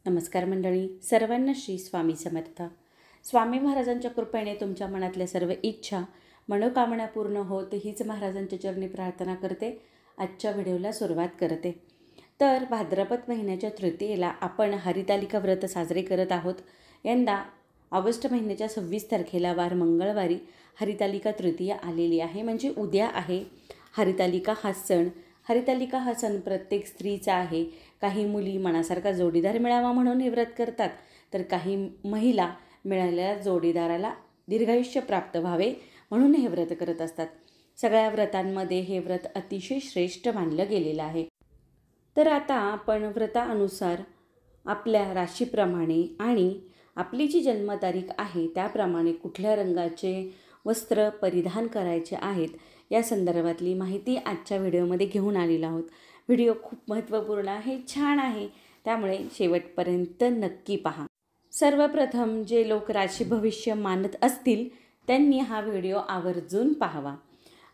नमस्कार मंडळी, सर्वांना श्री स्वामी समर्थ. स्वामी महाराजांच्या कृपेने तुमच्या मनातल्या सर्व इच्छा मनोकामना पूर्ण होत हीच महाराजांच्या चरणी प्रार्थना करते. आजच्या व्हिडिओला सुरुवात करते. तर भाद्रपद महिन्याच्या तृतीयेला आपण हरितालिका व्रत साजरे करत आहोत. यंदा ऑगस्ट महिन्याच्या 26 तारखेला वार मंगळवारी हरितालिका तृतीया आलेली आहे, म्हणजे उद्या आहे. हरितालिका हा सण प्रत्येक स्त्रीचा आहे. काही मुली मनासारखा जोडीदार मिळावा म्हणून हे व्रत करतात, तर काही महिला मिळालेल्या जोडीदाराला दीर्घायुष्य प्राप्त व्हावे म्हणून हे व्रत करत असतात. सगळ्या व्रतांमध्ये हे व्रत अतिशय श्रेष्ठ मानलं गेलेलं आहे. तर आता आपण व्रतानुसार आपल्या राशीप्रमाणे आणि आपली जी जन्मतारीख आहे त्याप्रमाणे कुठल्या रंगाचे वस्त्र परिधान करायचे आहेत या संदर्भातली माहिती आजच्या व्हिडिओमध्ये घेऊन आलेलो आहोत. व्हिडिओ खूप महत्त्वपूर्ण आहे, छान आहे, त्यामुळे शेवटपर्यंत नक्की पहा. सर्वप्रथम जे लोक राशी भविष्य मानत असतील त्यांनी हा व्हिडिओ आवर्जून पाहावा.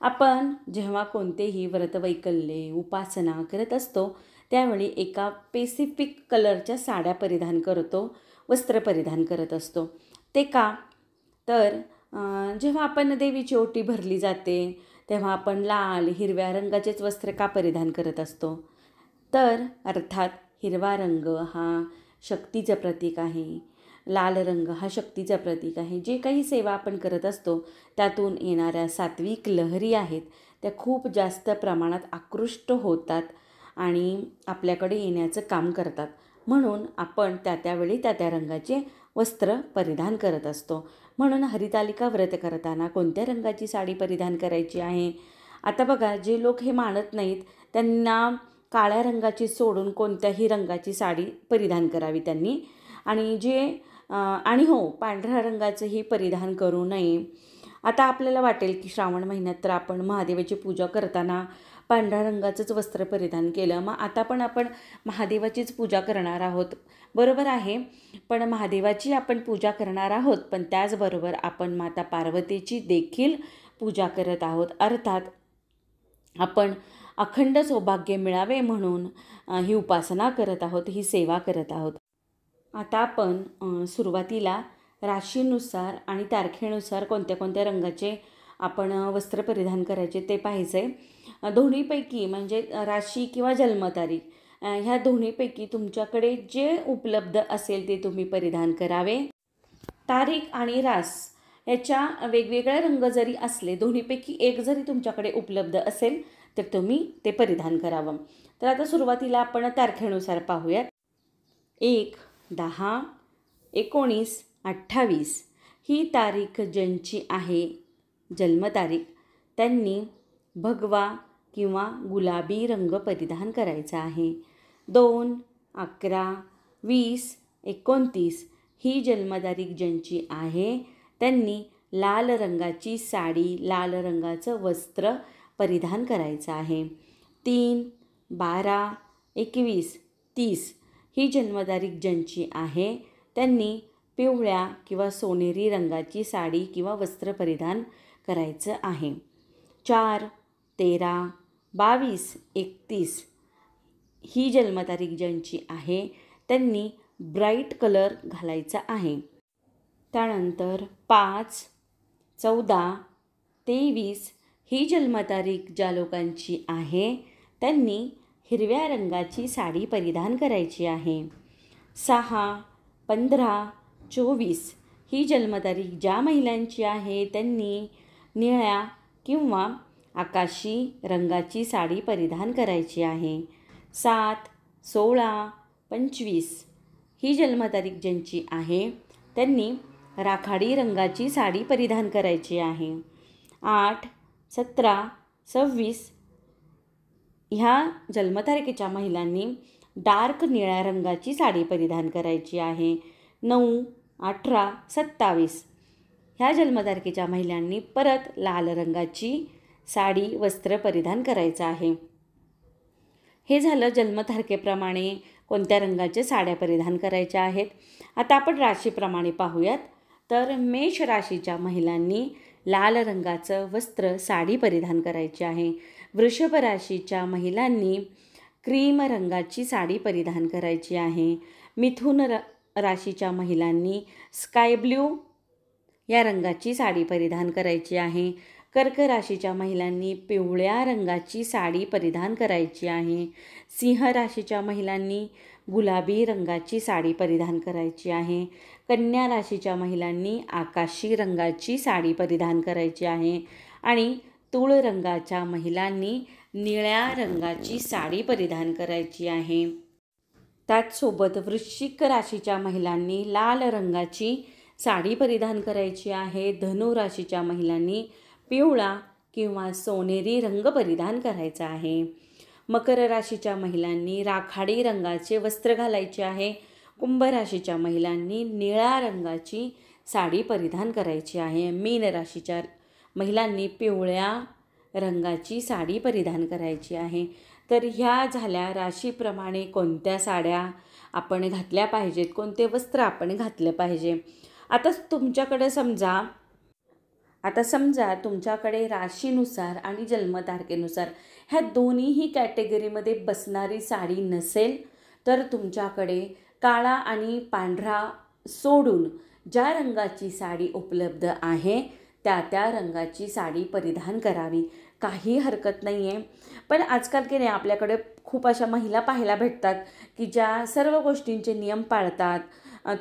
आपण जेव्हा कोणतेही व्रतवैकल्ये उपासना करत असतो त्यावेळी एका स्पेसिफिक कलरच्या साड्या परिधान करतो, वस्त्र परिधान करत असतो. ते का? तर जेव्हा आपण देवीची ओटी भरली जाते तेव्हा आपण लाल हिरव्या रंगाचेच वस्त्र का परिधान करत असतो? तर अर्थात हिरवा रंग हा शक्तीचं प्रतीक आहे, लाल रंग हा शक्तीचं प्रतीक आहे. जे काही सेवा आपण करत असतो त्यातून येणाऱ्या सात्विक लहरी आहेत त्या खूप जास्त प्रमाणात आकृष्ट होतात आणि आपल्याकडे येण्याचं काम करतात. म्हणून आपण त्यावेळी त्या रंगाचे वस्त्र परिधान करत असतो. म्हणून हरितालिका व्रत करताना कोणत्या रंगाची साडी परिधान करायची आहे? आता बघा, जे लोक हे मानत नाहीत त्यांना काळ्या रंगाची सोडून कोणत्याही रंगाची साडी परिधान करावी त्यांनी. आणि पांढऱ्या रंगाचंही परिधान करू नये. आता आपल्याला वाटेल की श्रावण महिन्यात तर आपण महादेवाची पूजा करताना पांढऱ्या रंगाचंच वस्त्र परिधान केलं, मग आता पण आपण महादेवाचीच पूजा करणार आहोत. बरोबर आहे, पण महादेवाची आपण पूजा करणार आहोत, पण त्याचबरोबर आपण माता पार्वतीची देखील पूजा करत आहोत. अर्थात आपण अखंड सौभाग्य मिळावे म्हणून ही उपासना करत आहोत, ही सेवा करत आहोत. आता आपण सुरुवातीला राशीनुसार आणि तारखेनुसार कोणत्या कोणत्या रंगाचे आपण वस्त्र परिधान करायचे ते पाहायचं आहे. दोन्हीपैकी म्हणजे राशी किंवा जन्मतारीख ह्या दोन्हीपैकी तुमच्याकडे जे उपलब्ध असेल ते तुम्ही परिधान करावे. तारीख आणि रास याच्या वेगवेगळे रंग जरी असले, दोन्हीपैकी एक जरी तुमच्याकडे उपलब्ध असेल तर तुम्ही ते परिधान करावं. तर आता सुरुवातीला आपण तारखेनुसार पाहूयात. 1, 10, 19, 28 ही तारीख ज्यांची आहे जन्मतारीख त्यांनी भगवा किंवा गुलाबी रंग परिधान करायचा आहे. 2, 11, 20, 29 ही जन्मतारीख ज्यांची आहे त्यांनी लाल रंगाची साडी, लाल रंगाचं वस्त्र परिधान करायचं आहे. 3, 12, 21, 30 ही जन्मतारीख ज्यांची आहे त्यांनी पिवळ्या किंवा सोनेरी रंगाची साडी किंवा वस्त्र परिधान करायचं आहे. 4, 13, 22, 31 ही जन्मतारीख ज्यांची आहे त्यांनी ब्राईट कलर घालायचा आहे. त्यानंतर 5, 14, 23 ही जन्मतारीख ज्या लोकांची आहे त्यांनी हिरव्या रंगाची साडी परिधान करायची आहे. 6, 15, 24 ही जन्मतारीख ज्या महिलांची आहे त्यांनी निळ्या किंवा आकाशी रंगाची साडी परिधान करायची आहे. 7, 16, 25 ही जन्मतारीख ज्यांची आहे त्यांनी राखाडी रंगाची साडी परिधान करायची आहे. 8, 17, 26 ह्या जन्मतारखेच्या महिलांनी डार्क निळ्या रंगाची साडी परिधान करायची आहे. 9, 18, 27 ह्या जन्मतारखेच्या महिलांनी परत लाल रंगाची साडी वस्त्र परिधान करायचं आहे. हे झालं जन्मतारखेप्रमाणे कोणत्या रंगाच्या साड्या परिधान करायच्या आहेत. आता आपण राशीप्रमाणे पाहूयात. तर मेष राशीच्या महिलांनी लाल रंगाचं वस्त्र साडी परिधान करायची आहे. वृषभ राशीच्या महिलांनी क्रीम रंगाची साडी परिधान करायची आहे. मिथुन राशीच्या महिलांनी स्काय ब्ल्यू या रंगाची साडी परिधान करायची आहे. कर्क राशीच्या महिलांनी पिवळ्या रंगाची साडी परिधान करायची आहे. सिंह राशीच्या महिलांनी गुलाबी रंगाची साडी परिधान करायची आहे. कन्या राशीच्या महिलांनी आकाशी रंगाची साडी परिधान करायची आहे. आणि तूळ रंगाच्या महिलांनी निळ्या रंगाची साडी परिधान करायची आहे. त्याचसोबत वृश्चिक राशीच्या महिलांनी लाल रंगाची साडी परिधान करायची आहे. धनु राशीच्या महिलांनी पिवळा किंवा सोनेरी रंग परिधान करायचा आहे. मकर राशीच्या महिलांनी राखाडी रंगाचे वस्त्र घालायचे आहे. कुंभ राशीच्या महिलांनी निळ्या रंगाची साडी परिधान करायची आहे. मीन राशीच्या महिलांनी पिवळ्या रंगाची साडी परिधान करायची आहे. तर ह्या झाल्या राशीप्रमाणे कोणत्या साड्या आपण घातल्या पाहिजेत, कोणते वस्त्र आपण घातलं पाहिजे. आता समजा तुमच्याकडे राशीनुसार आणि जन्मतारखेनुसार ह्या दोन्हीही कॅटेगरीमध्ये बसणारी साडी नसेल तर तुमच्याकडे काळा आणि पांढरा सोडून ज्या रंगाची साडी उपलब्ध आहे त्या रंगाची साडी परिधान करावी. काही हरकत नाही आहे. पण आजकाल की नाही आपल्याकडे खूप अशा महिला पाहायला भेटतात की ज्या सर्व गोष्टींचे नियम पाळतात.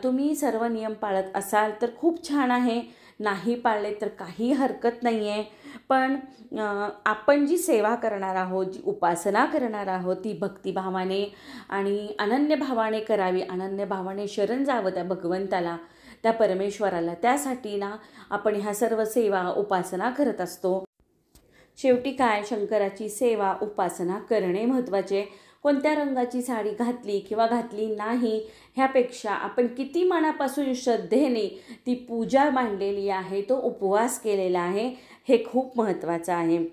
तुम्ही सर्व नियम पाळत असाल तर खूप छान आहे, नाही पाळले तर काही हरकत नाही आहे. पण आपण जी सेवा करणार आहोत, जी उपासना करणार आहोत ती भक्तिभावाने आणि अनन्यभावाने करावी. अनन्यभावाने शरण जावं त्या भगवंताला, त्या परमेश्वराला. त्यासाठी ना आपण ह्या सर्व सेवा उपासना करत असतो. शेवटी काय, शंकराची सेवा उपासना करणे महत्त्वाचे. कोणत्या रंगाची साडी घातली किंवा घातली नाही ह्यापेक्षा आपण किती मनापासून श्रद्धेने ती पूजा मांडलेली आहे, तो उपवास केलेला आहे, हे खूप महत्त्वाचं आहे.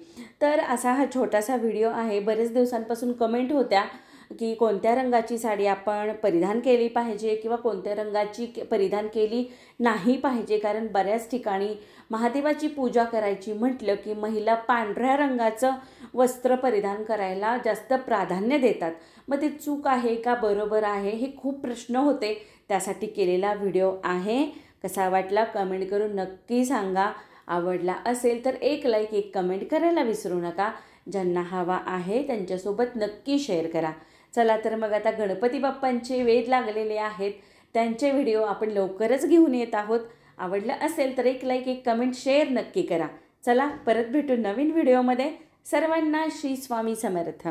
तर असा हा छोटासा व्हिडिओ आहे. बरेच दिवसांपासून कमेंट होत्या की कोणत्या रंगाची साडी आपण परिधान केली पाहिजे किंवा कोणत्या रंगाची परिधान केली नाही पाहिजे. कारण बऱ्याच ठिकाणी महादेवाची पूजा करायची म्हटलं की महिला पांढऱ्या रंगाचं वस्त्र परिधान करायला जास्त प्राधान्य देतात. मग ते चूक आहे का बरोबर आहे हे खूप प्रश्न होते. त्यासाठी केलेला व्हिडिओ आहे. कसा वाटला कमेंट करून नक्की सांगा. आवडला असेल तर एक लाईक, एक कमेंट करायला विसरू नका. ज्यांना हवा आहे त्यांच्यासोबत नक्की शेअर करा. चला तर मग आता गणपती बाप्पांचे वेध लागलेले आहेत, त्यांचे व्हिडिओ आपण लवकरच घेऊन येत आहोत. आवडलं असेल तर एक लाईक, एक कमेंट, शेअर नक्की करा. चला परत भेटू नवीन व्हिडिओमध्ये. सर्वांना श्री स्वामी समर्थ.